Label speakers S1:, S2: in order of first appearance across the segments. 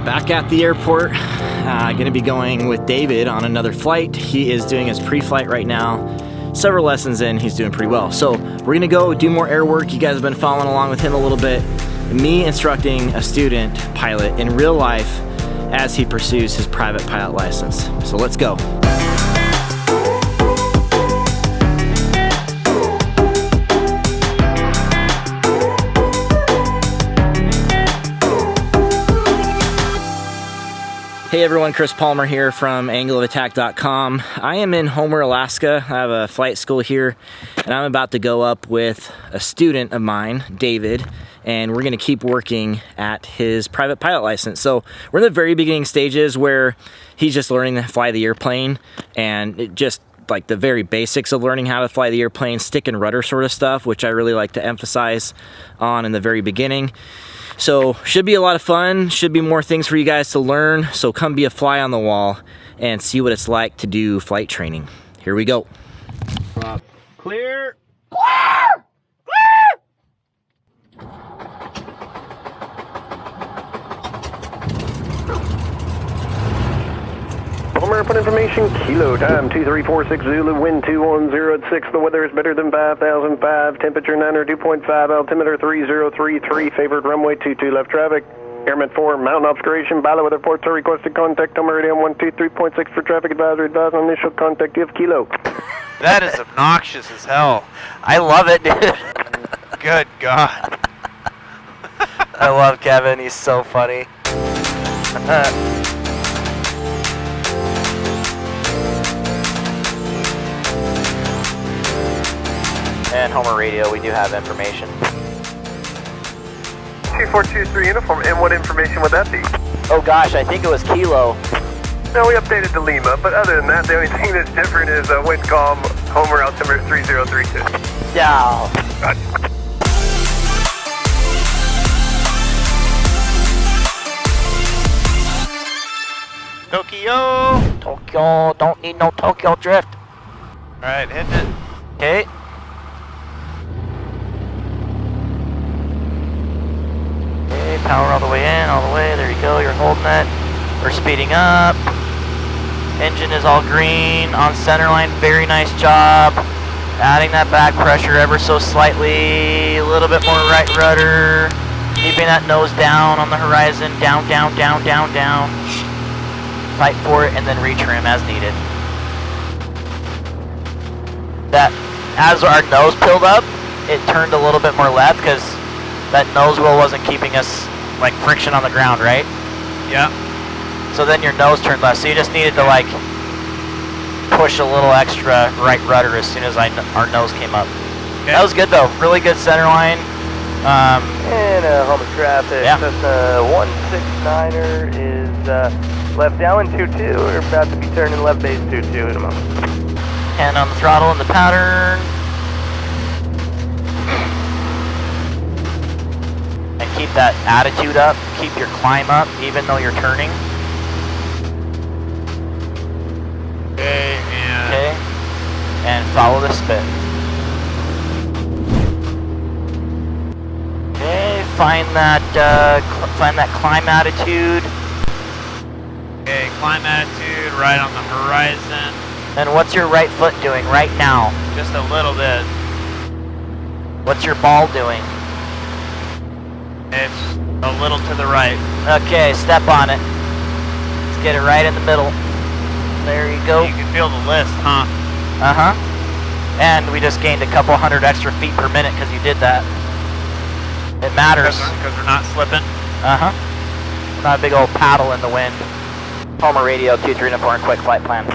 S1: Back at the airport, going to be going with David on another flight. He is doing his pre-flight right now. Several lessons in, he's doing pretty well. So we're going to go do more air work. You guys have been following along with him a little bit. Me instructing a student pilot in real life as he pursues his private pilot license. So let's go. Hey everyone, Chris Palmer here from angleofattack.com. I am in Homer, Alaska. I have a flight school here, and I'm about to go up with a student of mine, David, and we're gonna keep working at his private pilot license. So we're in the very beginning stages where he's just learning to fly the airplane, and it just like the very basics of learning how to fly the airplane, stick and rudder sort of stuff, which I really like to emphasize on in the very beginning. So should be a lot of fun, should be more things for you guys to learn, so come be a fly on the wall and see what it's like to do flight training. Here we go. Clear. Clear!
S2: Palmer, airport information, kilo, time 2346 Zulu, wind 210 at 6. The weather is better than 5005, temperature 902.5, altimeter 3033, favored runway 22 left traffic. Airman 4, mountain obscuration, Bala weather port, so requested contact, meridian 123.6 for traffic advisory, advise on initial contact, give kilo.
S3: That is obnoxious as hell. I love it, dude. Good God.
S4: I love Kevin, he's so funny. And Homer Radio, we do have information.
S2: 2423 uniform, and what information would that be?
S4: Oh gosh, I think it was Kilo.
S2: No, we updated to Lima, but other than that, the only thing that's different is wind calm, Homer, altimeter 3032.
S4: Yeah.
S2: Gotcha.
S3: Tokyo!
S4: Tokyo, don't need no Tokyo drift.
S3: Alright, hitting it.
S4: Okay. Okay, power all the way in, all the way, there you go, you're holding it. We're speeding up. Engine is all green, on center line, very nice job. Adding that back pressure ever so slightly, a little bit more right rudder. Keeping that nose down on the horizon, down, down, down, down, down. Fight for it and then retrim as needed. That, as our nose pilled up, it turned a little bit more left because that nose wheel wasn't keeping us like friction on the ground, right?
S3: Yeah.
S4: So then your nose turned left, so you just needed to like push a little extra right rudder as soon as our nose came up.
S3: Okay.
S4: That was good though, really good center line.
S2: And Homer traffic,
S4: yeah.
S2: Cessna 169er is left downwind 22. We're about to be turning left base 22 in a moment.
S4: Hand on the throttle and the pattern. And keep that attitude up, keep your climb up even though you're turning.
S3: Okay, and...
S4: Okay. And follow the spit. Okay, find that climb attitude.
S3: Okay, climb attitude right on the horizon.
S4: And what's your right foot doing right now?
S3: Just a little bit.
S4: What's your ball doing?
S3: It's a little to the right.
S4: Okay, step on it. Let's get it right in the middle. There you go.
S3: You can feel the list, huh?
S4: Uh-huh. And we just gained a couple hundred extra feet per minute because you did that. It matters.
S3: Because we're not slipping.
S4: Uh-huh. Not a big old paddle in the wind. Homer Radio, 23 uniform, quick flight plan.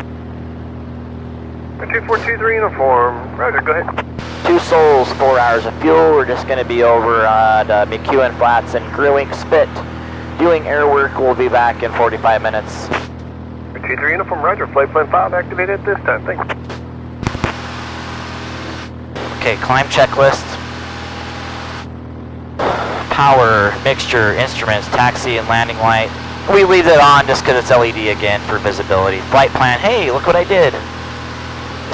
S2: 2423 uniform. Roger, go ahead.
S4: 2 souls, 4 hours of fuel. We're just going to be over at McEwen Flats and Grewing Spit. Doing air work. We'll be back in 45 minutes.
S2: 23 uniform, roger. Flight plan 5 activated at this time. Thanks.
S4: Okay, climb checklist. Power, mixture, instruments, taxi and landing light. We leave it on just because it's LED again for visibility. Flight plan, hey, look what I did.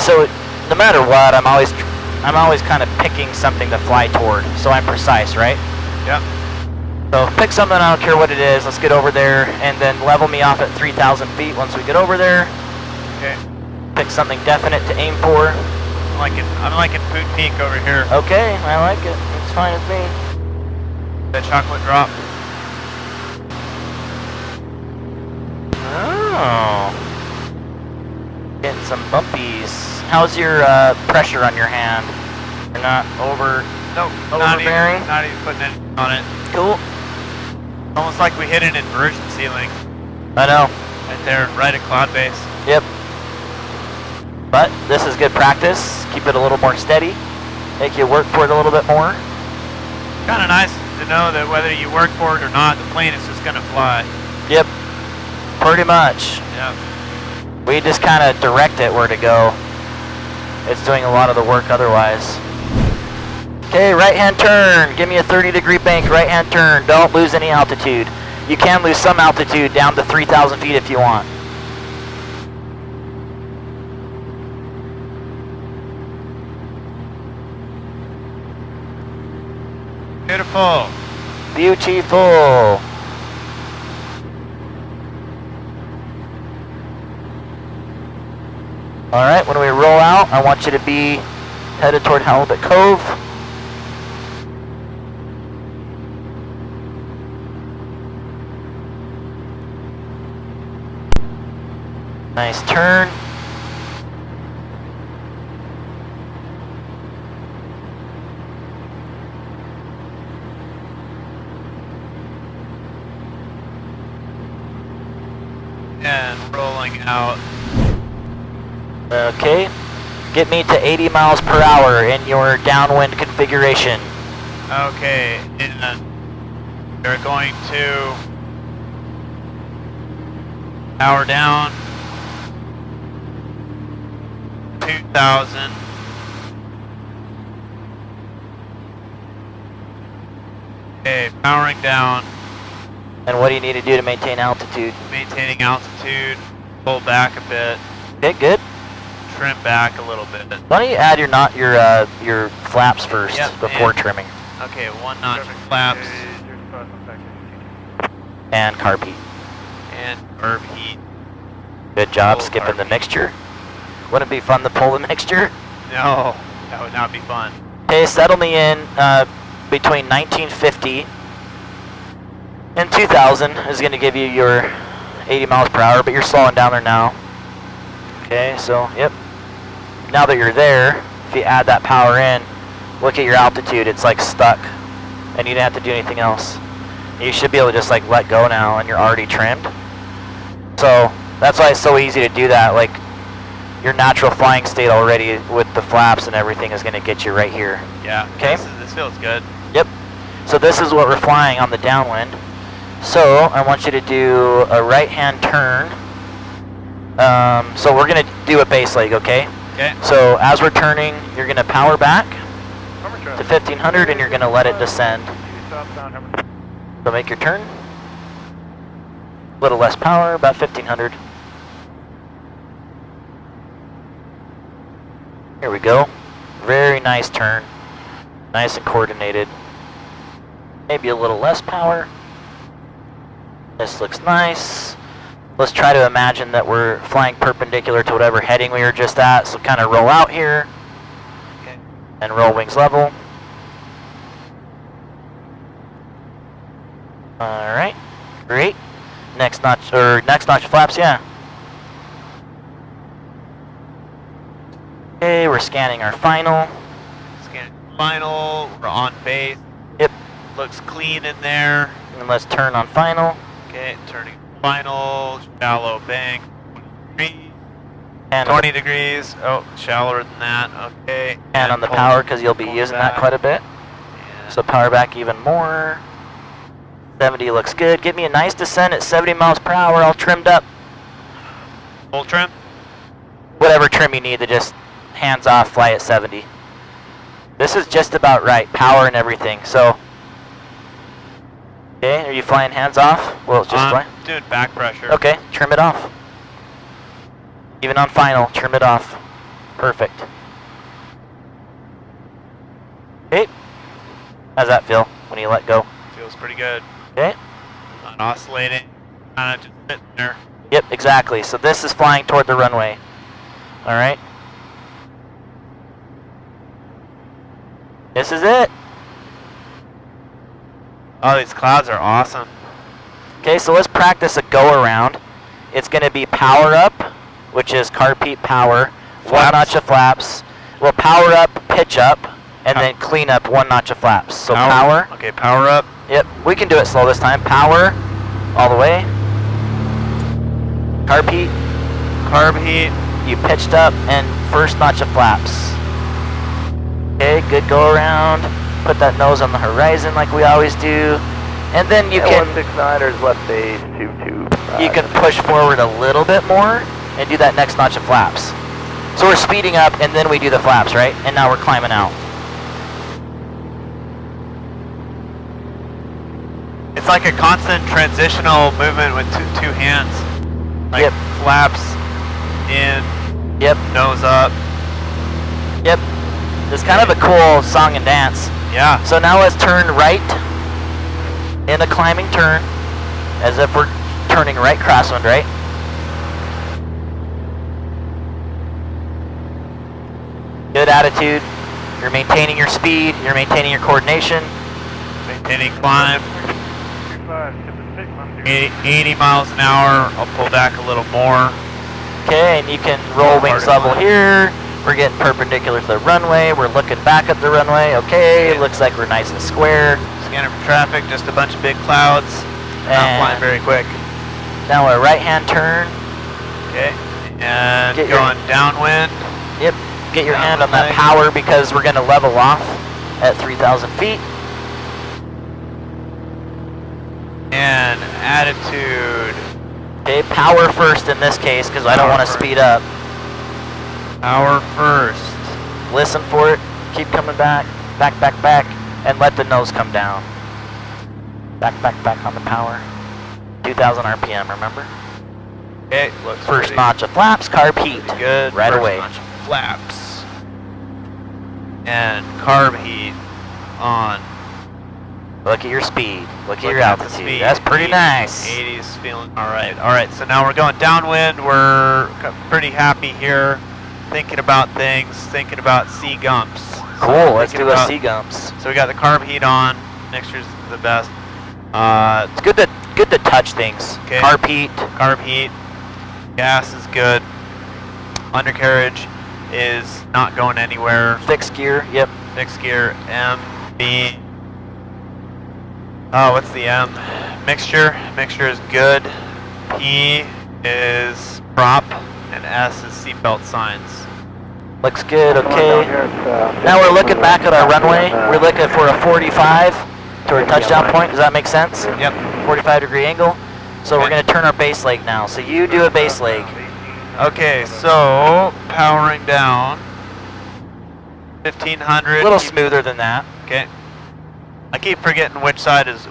S4: So no matter what, I'm always kind of picking something to fly toward, so I'm precise, right?
S3: Yep.
S4: So pick something, I don't care what it is, let's get over there, and then level me off at 3,000 feet once we get over there.
S3: Okay.
S4: Pick something definite to aim for.
S3: I'm liking Food Peak over here.
S4: Okay, I like it. It's fine with me.
S3: The chocolate drop.
S4: Oh. Getting some bumpies. How's your pressure on your hand? You're not
S3: Nope,
S4: overbearing?
S3: not even putting it on it.
S4: Cool.
S3: Almost like we hit an inversion ceiling.
S4: I know.
S3: Right there, right at cloud base.
S4: Yep. But this is good practice. Keep it a little more steady. Make you work for it a little bit more.
S3: Kind of nice to know that whether you work for it or not, the plane is just gonna fly.
S4: Yep. Pretty much.
S3: Yeah.
S4: We just kind of direct it where to go. It's doing a lot of the work otherwise. Okay, right hand turn. Give me a 30-degree bank, right hand turn. Don't lose any altitude. You can lose some altitude down to 3,000 feet if you want.
S3: Beautiful.
S4: Beautiful. All right, when we roll out, I want you to be headed toward Halibut Cove. Nice turn.
S3: And rolling out.
S4: Okay, get me to 80 miles per hour in your downwind configuration.
S3: Okay, and we're going to power down 2,000. Okay, powering down,
S4: And what do you need to do to maintain altitude?
S3: maintaining altitude, pull back a bit,
S4: Okay, good.
S3: trim back a little bit.
S4: Why don't you add your flaps first
S3: Yep,
S4: before
S3: and-
S4: trimming,
S3: Okay, one notch flaps
S4: and carb heat.
S3: and herb heat.
S4: Good job
S3: Oh,
S4: skipping the
S3: carb heat.
S4: mixture. Wouldn't it be fun to pull the mixture?
S3: No, that would not be fun.
S4: Okay, settle me in between 1950 and 2000 is going to give you your 80 miles per hour, but you're slowing down there now. Okay, so, yep. Now that you're there, if you add that power in, look at your altitude, it's like stuck, and you didn't have to do anything else. You should be able to just like let go now, and you're already trimmed. So, that's why it's so easy to do that. Like, your natural flying state already with the flaps and everything is going to get you right here.
S3: Yeah,
S4: Okay.
S3: this feels good.
S4: Yep. So this is what we're flying on the downwind. So I want you to do a right-hand turn. So we're going to do a base leg, okay?
S3: Okay.
S4: So as we're turning, you're going to power back to 1500 and you're going to let it descend. So make your turn. A little less power, about 1500. Here we go. Very nice turn. Nice and coordinated. Maybe a little less power. This looks nice. Let's try to imagine that we're flying perpendicular to whatever heading we were just at. So kind of roll out here.
S3: Okay.
S4: And roll wings level. Alright. Great. Next notch flaps, yeah. Okay, we're scanning our final.
S3: Scan final, we're on base.
S4: Yep.
S3: Looks clean in there.
S4: And let's turn on final.
S3: Okay, turning final, shallow bank, 20 degrees.
S4: And
S3: 20 degrees. Oh, shallower than that. Okay.
S4: and on the
S3: pull-
S4: power, because you'll be
S3: pull
S4: using
S3: back.
S4: that quite a bit.
S3: Yeah.
S4: So power back even more. 70 looks good. Give me a nice descent at 70 miles per hour, all trimmed up.
S3: Full trim.
S4: Whatever trim you need to just hands off, fly at 70. This is just about right, power and everything. So, okay, are you flying hands off? Well, it's just fly.
S3: Doing back pressure.
S4: Okay, trim it off. Even on final, trim it off. Perfect. Okay. How's that feel when you let go?
S3: Feels pretty good.
S4: Okay.
S3: Not oscillating. Kind of just sitting there.
S4: Yep, exactly. So this is flying toward the runway. All right. This is it.
S3: Oh, these clouds are awesome.
S4: Okay, so let's practice a go around. It's going to be power up, which is carpeat power, one notch of flaps. We'll power up, pitch up, and then clean up, one notch of flaps. So power.
S3: Okay, power up.
S4: Yep, we can do it slow this time. Power, all the way. Carb heat.
S3: Carb heat.
S4: You pitched up, and first notch of flaps. Okay, good go around. Put that nose on the horizon like we always do. And then you can
S2: 169ers left base 225.
S4: you can push forward a little bit more and do that next notch of flaps. So we're speeding up and then we do the flaps, right? And now we're climbing out.
S3: It's like a constant transitional movement with two hands. Like
S4: Yep.
S3: flaps in,
S4: Yep,
S3: nose up.
S4: yep. It's kind of a cool song and dance.
S3: Yeah.
S4: So now let's turn right in a climbing turn as if we're turning right crosswind, right? Good attitude. You're maintaining your speed. You're maintaining your coordination.
S3: Maintaining climb. 80 miles an hour. I'll pull back a little more.
S4: Okay, and you can roll wings level here. We're getting perpendicular to the runway. We're looking back at the runway. Okay, looks like we're nice and square.
S3: Scanning for traffic, just a bunch of big clouds. Not
S4: And
S3: flying very quick.
S4: now a right-hand turn.
S3: Okay. And
S4: Get your-
S3: going downwind.
S4: Yep, get your hand on that
S3: Downwind.
S4: power because we're going to level off at 3,000 feet.
S3: And attitude.
S4: Okay, power first in this case because I don't want to speed up.
S3: Power first.
S4: Listen for it. Keep coming back, back, back, back, and let the nose come down. Back, back, back on the power. 2,000 RPM, remember?
S3: Okay, looks
S4: First
S3: pretty
S4: notch of flaps, carb heat.
S3: good.
S4: Right
S3: First
S4: away.
S3: Notch of flaps. And carb heat on.
S4: Look at your speed. Look at your
S3: Looking at the
S4: altitude.
S3: speed.
S4: That's pretty
S3: 80
S4: nice.
S3: 80's feeling all right. All right, so now we're going downwind. We're pretty happy here. Thinking about things, thinking about sea gumps.
S4: Cool, let's
S3: Thinking
S4: do a
S3: about-
S4: sea gumps.
S3: So we got the carb heat on. Mixture's the best.
S4: It's good to touch things.
S3: Okay.
S4: Carb heat.
S3: Carb heat. Gas is good. Undercarriage is not going anywhere.
S4: Fixed gear. Yep.
S3: Fixed gear. M, B. Oh, what's the M? Mixture. Mixture is good. P is prop. And S is seatbelt signs.
S4: Looks good. Okay. Now we're looking back at our runway. We're looking for a 45 to our touchdown point. Does that make sense?
S3: Yep.
S4: 45-degree angle. So we're
S3: Okay.
S4: going to turn our base leg now. So you do a base leg.
S3: Okay, so powering down. 1500.
S4: A little smoother than that.
S3: Okay. I keep forgetting which side is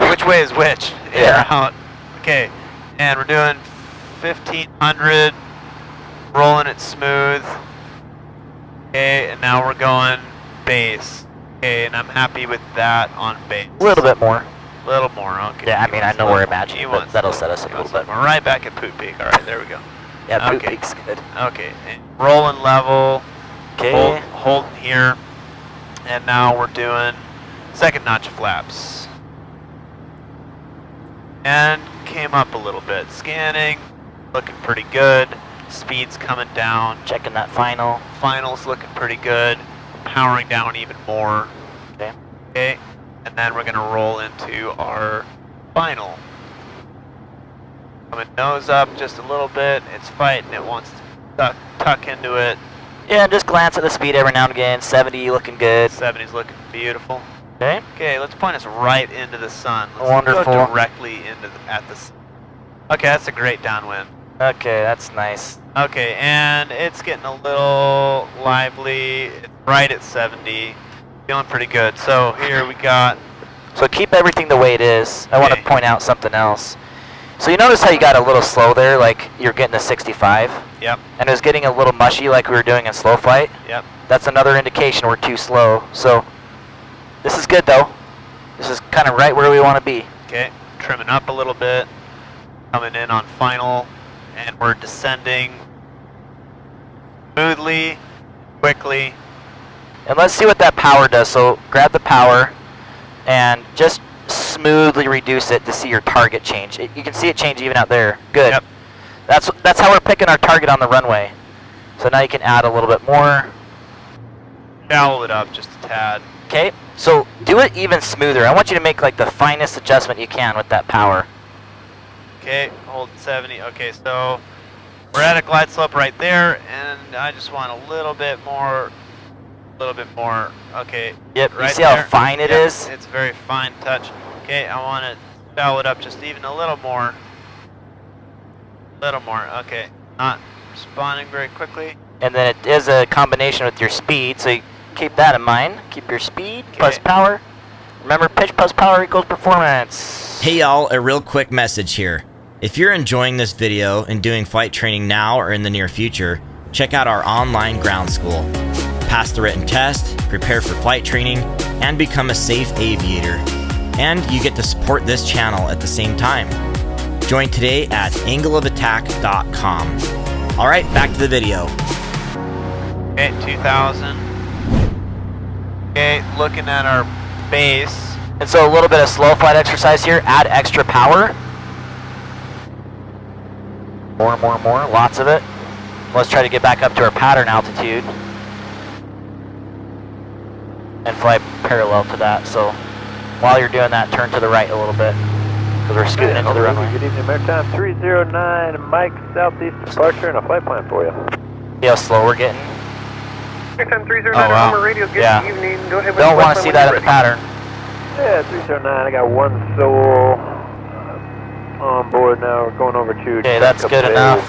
S3: which way is which. In
S4: Yeah.
S3: or out. Okay, and we're doing 1500. Rolling it smooth. Okay, and now we're going base. Okay, and I'm happy with that on base.
S4: A little bit more.
S3: A little more. Okay.
S4: Yeah, I mean, I know we're imagining,
S3: He
S4: but
S3: wants
S4: that'll
S3: to-
S4: set us up a little bit.
S3: We're right back at Poot Peak. All right, there we go.
S4: Yeah, boot
S3: Okay.
S4: peak's good.
S3: Okay, and rolling level.
S4: Okay.
S3: Holding here. And now we're doing second notch of flaps. And came up a little bit. Scanning, looking pretty good. Speed's coming down.
S4: Checking that final.
S3: Final's looking pretty good. Powering down even more.
S4: Okay.
S3: Okay, and then we're gonna roll into our final. Coming nose up just a little bit. It's fighting. It wants to tuck into it.
S4: Yeah, and just glance at the speed every now and again. 70 looking good.
S3: 70's looking beautiful.
S4: Okay.
S3: Okay, let's point us right into the sun. Let's
S4: Wonderful.
S3: Go directly into at the sun. Okay, that's a great downwind.
S4: Okay, that's nice.
S3: Okay, and it's getting a little lively. It's right at 70. Feeling pretty good. So here we got.
S4: So keep everything the way it is. I want to
S3: Okay.
S4: point out something else. So you notice how you got a little slow there, like you're getting a 65?
S3: Yep.
S4: And it was getting a little mushy like we were doing in slow flight?
S3: Yep.
S4: That's another indication we're too slow. So this is good though. This is kind of right where we want to be.
S3: Okay, trimming up a little bit, coming in on final, and we're descending smoothly, quickly.
S4: And let's see what that power does. So grab the power and just smoothly reduce it to see your target change. You can see it change even out there. Good.
S3: Yep.
S4: That's how we're picking our target on the runway. So now you can add a little bit more.
S3: Shallow it up just a tad.
S4: Okay, so do it even smoother. I want you to make like the finest adjustment you can with that power.
S3: Okay, hold 70. Okay, so we're at a glide slope right there, and I just want a little bit more. Okay.
S4: Yep,
S3: right
S4: you see how
S3: there.
S4: fine it
S3: Yep,
S4: is?
S3: It's a very fine touch. Okay, I want to shallow it up just even a little more. Okay. Not responding very quickly.
S4: And then it is a combination with your speed, so you keep that in mind. Keep your speed plus power. Remember, pitch plus power equals performance.
S1: Hey y'all, a real quick message here. If you're enjoying this video and doing flight training now or in the near future, check out our online ground school. Pass the written test, prepare for flight training, and become a safe aviator. And you get to support this channel at the same time. Join today at angleofattack.com. Alright, back to the video.
S3: Okay, 2000. Okay, looking at our base.
S4: And so a little bit of slow flight exercise here. Add extra power. More, lots of it. Let's try to get back up to our pattern altitude. And fly parallel to that. So while you're doing that, turn to the right a little bit. Because we're scooting into the runway.
S2: Good evening, Maritime 309, Mike, southeast departure, and a flight plan for you.
S4: See how slow we're getting?
S2: Maritime 309,
S3: Oh, wow.
S2: Homer radio's good
S4: Yeah.
S2: evening. Go ahead with
S4: Don't
S2: the
S4: want to
S2: flight
S4: see
S2: plan
S4: that
S2: when
S4: in the
S2: you're
S4: pattern.
S2: Yeah, 309, I got one soul on board now. We're going over to...
S4: Okay, that's good enough.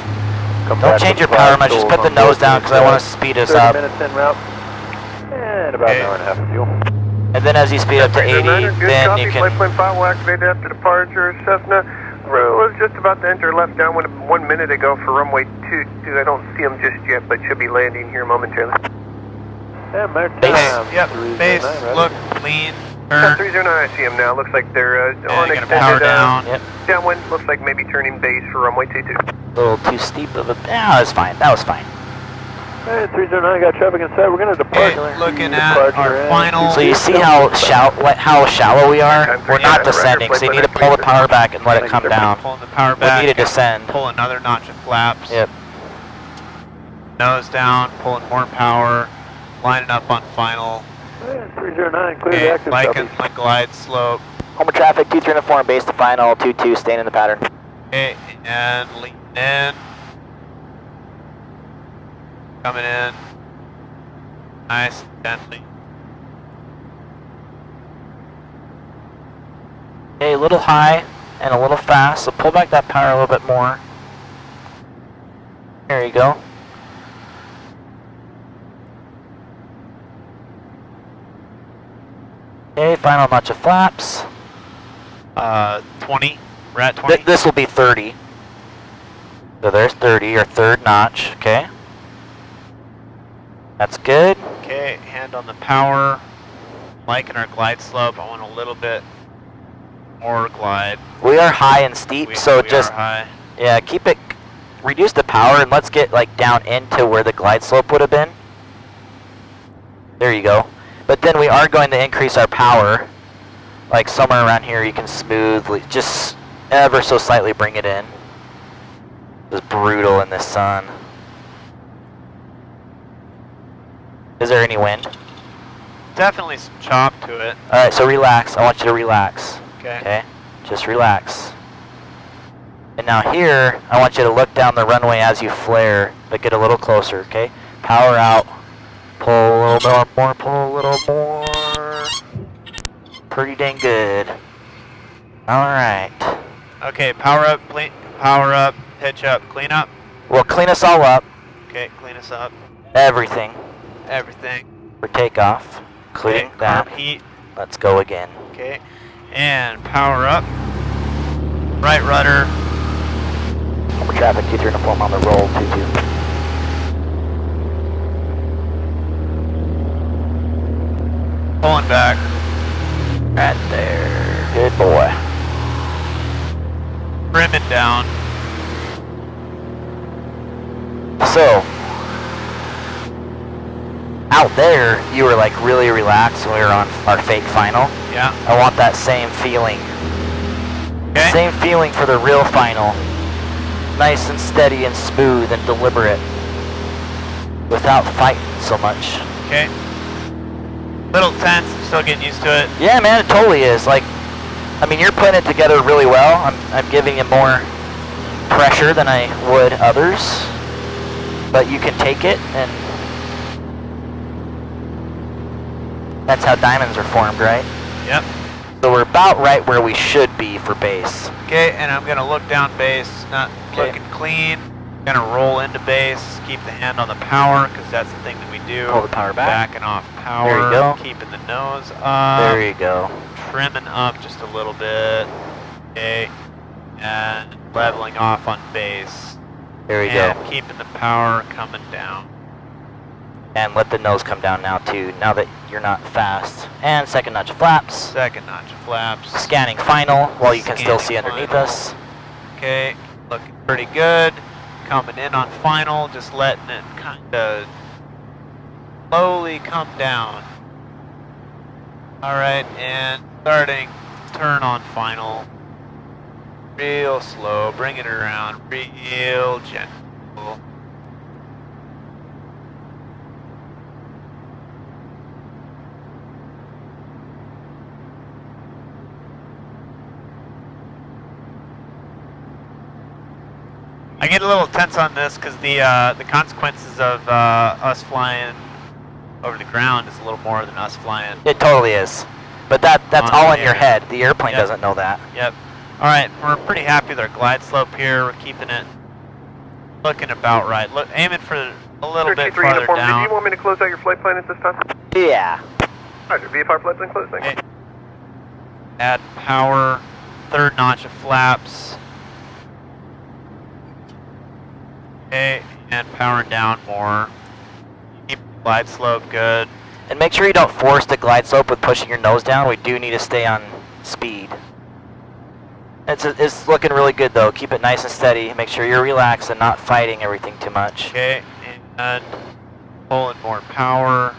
S4: Don't change your power much, just put the nose down because I want to speed us
S2: 30
S4: up.
S2: minutes en route, and about an hour and a half of fuel.
S4: And then as you speed up to 80, then you
S2: Flight
S4: can...
S2: plan 5 will activate after departure. Cessna was just about to enter left downwind 1 minute ago for runway 22. I don't see him just yet, but should be landing here momentarily. Yeah,
S4: Base.
S3: Yep, base, look, lean, turn.
S2: 309, I see him now. Looks like they're
S3: Yeah,
S2: on
S3: you gotta power
S2: extended
S3: down.
S4: Yep,
S2: downwind. Looks like maybe turning base for runway 22.
S4: a little too steep of a... Yeah, that was fine, that was fine.
S2: Hey, 309, got traffic inside. We're going to depart.
S3: Okay, looking at our final...
S4: So you see how shallow we are? We're not descending, so you need to pull the power back and let it come down.
S3: Pulling the power
S4: We
S3: back.
S4: need to descend.
S3: Pull another notch of flaps.
S4: Yep.
S3: Nose down, pulling more power, lining up on final.
S2: 309, clear the
S3: Okay,
S2: active
S3: liking
S2: southeast.
S3: the glide slope.
S4: Homer traffic, 2304 base to final, 22, staying in the pattern.
S3: Okay, and lean in. Coming in. Nice, gently.
S4: Okay, a little high and a little fast, so pull back that power a little bit more. There you go. Okay, final notch of flaps.
S3: 20. We're at 20.
S4: This will be 30. So there's 30, your third notch, okay? That's good.
S3: Okay, hand on the power. Liking our glide slope. I want a little bit more glide.
S4: We are high and steep, so
S3: we
S4: just,
S3: are high.
S4: yeah, keep it, reduce the power and let's get like down into where the glide slope would have been. There you go. But then we are going to increase our power. Like somewhere around here you can smoothly, just ever so slightly bring it in. It's brutal in the sun. Is there any wind?
S3: Definitely some chop to it.
S4: Alright, so relax. I want you to relax.
S3: Okay.
S4: Okay? Just relax. And now here, I want you to look down the runway as you flare, but get a little closer, okay? Power out. Pull a little more, pull a little more. Pretty dang good. Alright.
S3: Okay, power up, pitch up, clean up.
S4: Well, clean us all up.
S3: Okay, clean us up.
S4: Everything
S3: Everything.
S4: for takeoff, including
S3: Okay,
S4: that.
S3: carb heat.
S4: Let's go again.
S3: Okay. And power up. Right rudder.
S4: Number traffic, 2304 on the roll, 22.
S3: Pulling back.
S4: Right there. Good boy.
S3: Trimming down.
S4: So, out there, you were like really relaxed when we were on our fake final.
S3: Yeah.
S4: I want that same feeling.
S3: Okay.
S4: Same feeling for the real final. Nice and steady and smooth and deliberate. Without fighting so much.
S3: Okay. Little tense, I'm still getting used to it.
S4: Yeah, man, it totally is. Like, I mean, you're putting it together really well. I'm giving you more pressure than I would others. But you can take it, and that's how diamonds are formed, right?
S3: Yep.
S4: So we're about right where we should be for base.
S3: Okay, and I'm gonna look down base, not
S4: Okay.
S3: looking clean. Gonna roll into base, keep the hand on the power, because that's the thing that we do.
S4: Pull the power back.
S3: Backing off power.
S4: There you go.
S3: Keeping the nose up.
S4: There you go.
S3: Trimming up just a little bit. Okay. And leveling off on base.
S4: There you
S3: and
S4: go.
S3: keeping the power coming down.
S4: And let the nose come down now too, now that you're not fast. And second notch of flaps.
S3: Second notch of flaps.
S4: Scanning final while you can still see
S3: Scanning
S4: underneath
S3: final.
S4: us.
S3: Okay, looking pretty good. Coming in on final, just letting it kind of slowly come down. Alright, and starting turn on final. Real slow, bring it around, real gentle. I get a little tense on this because the consequences of us flying over the ground is a little more than us flying.
S4: It totally is. But that's
S3: On
S4: all
S3: the
S4: in your
S3: air.
S4: head. The airplane
S3: Yep.
S4: doesn't know that.
S3: Yep. All right, we're pretty happy with our glide slope here. We're keeping it looking about right. Look, aiming for a little bit farther
S2: uniform,
S3: down.
S2: did you want me to close out your flight plan at this time?
S4: Yeah.
S2: Roger, VFR flight plan closed, thanks.
S3: Okay. Add power, third notch of flaps. Okay, and powering down more. Keep the glide slope good.
S4: And make sure you don't force the glide slope with pushing your nose down. We do need to stay on speed. It's looking really good though. Keep it nice and steady. Make sure you're relaxed and not fighting everything too much.
S3: Okay, and pulling more power.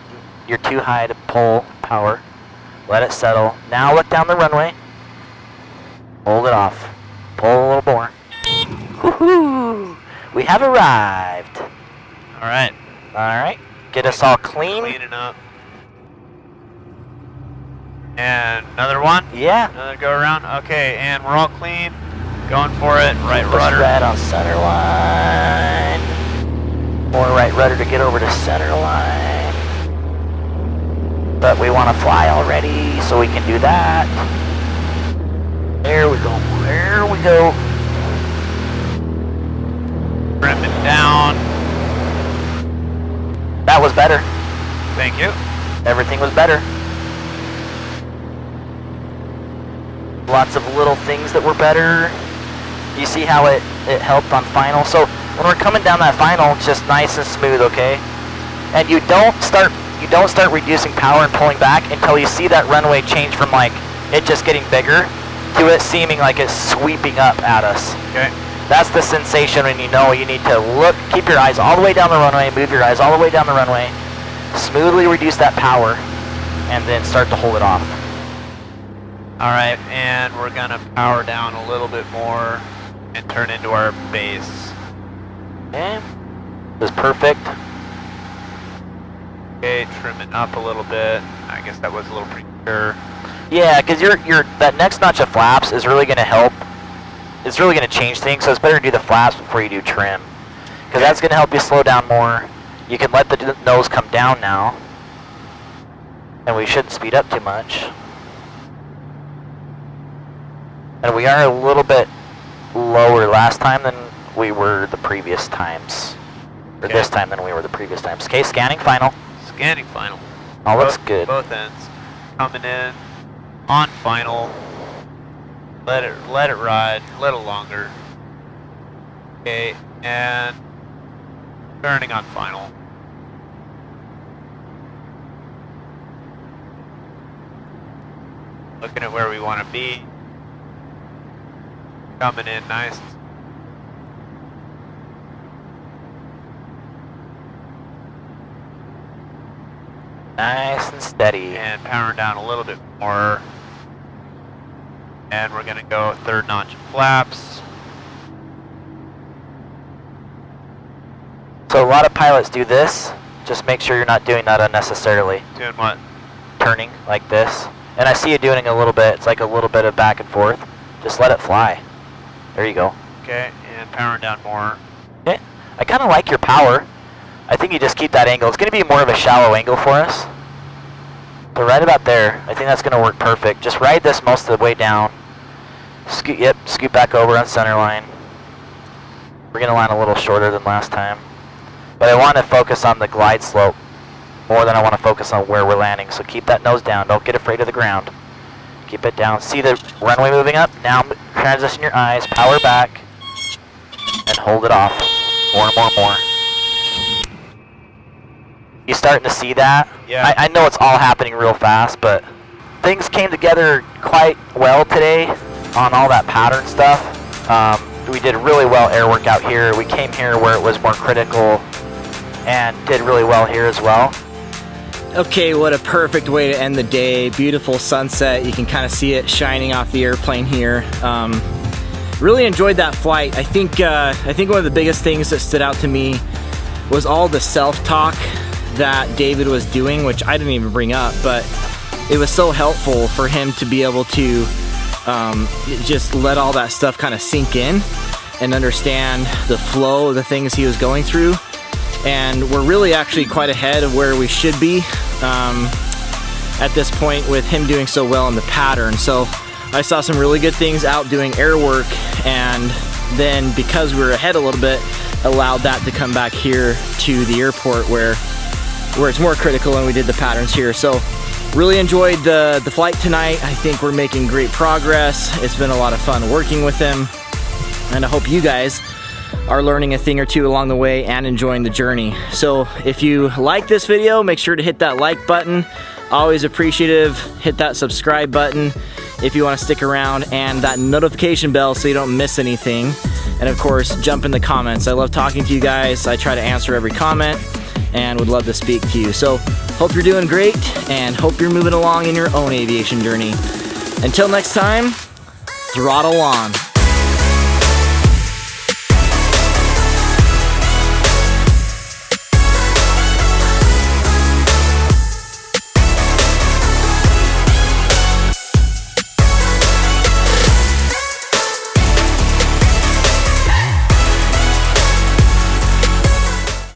S4: You're too high to pull power. Let it settle. Now look down the runway. Hold it off. Pull a little more. Woohoo! We have arrived.
S3: All right,
S4: Alright. Get us all clean.
S3: cleaning up. And another one.
S4: Yeah.
S3: Another go around. Okay, and we're all clean. Going for it. Right
S4: Push
S3: rudder.
S4: right on center line. More right rudder to get over to center line. But we want to fly already, so we can do that. There we go. There we go.
S3: Trim it down.
S4: That was better.
S3: Thank you.
S4: Everything was better. Lots of little things that were better. You see how it helped on final? So when we're coming down that final, it's just nice and smooth, okay? And you don't start reducing power and pulling back until you see that runway change from like it just getting bigger to it seeming like it's sweeping up at us.
S3: Okay.
S4: That's the sensation when you know you need to look, keep your eyes all the way down the runway, move your eyes all the way down the runway, smoothly reduce that power, and then start to hold it off.
S3: All right, and we're gonna power down a little bit more and turn into our base.
S4: Okay. This is perfect.
S3: Okay, trim it up a little bit. I guess that was a little premature.
S4: Yeah, because that next notch of flaps is really going to help. It's really going to change things, so it's better to do the flaps before you do trim. Because that's going to help you slow down more. You can let the nose come down now. And we shouldn't speed up too much. And we are a little bit lower last time than we were the previous times. Or
S3: Okay.
S4: this time than we were the previous times. Okay, scanning final.
S3: Scanning final.
S4: All looks
S3: Both-
S4: good.
S3: Both ends. Coming in on final. Let it ride a little longer. Okay, and turning on final. Looking at where we want to be. Coming in nice.
S4: Nice and steady.
S3: And powering down a little bit more. And we're gonna go third notch of flaps.
S4: So a lot of pilots do this. Just make sure you're not doing that unnecessarily.
S3: Doing what?
S4: Turning like this. And I see you doing it a little bit. It's like a little bit of back and forth. Just let it fly. There you go.
S3: Okay, and powering down more.
S4: Okay. I kind of like your power. I think you just keep that angle. It's going to be more of a shallow angle for us. So right about there. I think that's going to work perfect. Just ride this most of the way down. Scoot, yep, scoot back over on center line. We're going to line a little shorter than last time. But I want to focus on the glide slope more than I want to focus on where we're landing. So keep that nose down. Don't get afraid of the ground. Keep it down. See the runway moving up? Now transition your eyes, power back, and hold it off. More and more and more. You starting to see that?
S3: Yeah.
S4: I know it's all happening real fast, but things came together quite well today on all that pattern stuff. We did really well air work out here. We came here where it was more critical and did really well here as well.
S1: Okay, what a perfect way to end the day. Beautiful sunset. You can kind of see it shining off the airplane here. Really enjoyed that flight. I think one of the biggest things that stood out to me was all the self-talk that David was doing, which I didn't even bring up, but it was so helpful for him to be able to just let all that stuff kind of sink in and understand the flow of the things he was going through. And we're really actually quite ahead of where we should be at this point with him doing so well in the pattern. So I saw some really good things out doing air work, and then because we were ahead a little bit, allowed that to come back here to the airport where it's more critical, and we did the patterns here. So really enjoyed the flight tonight. I think we're making great progress. It's been a lot of fun working with him, and I hope you guys are learning a thing or two along the way and enjoying the journey. So if you like this video, make sure to hit that like button. Always appreciative. Hit that subscribe button if you want to stick around, and that notification bell so you don't miss anything. And of course, jump in the comments. I love talking to you guys. I try to answer every comment and would love to speak to you. So hope you're doing great and hope you're moving along in your own aviation journey. Until next time, throttle on.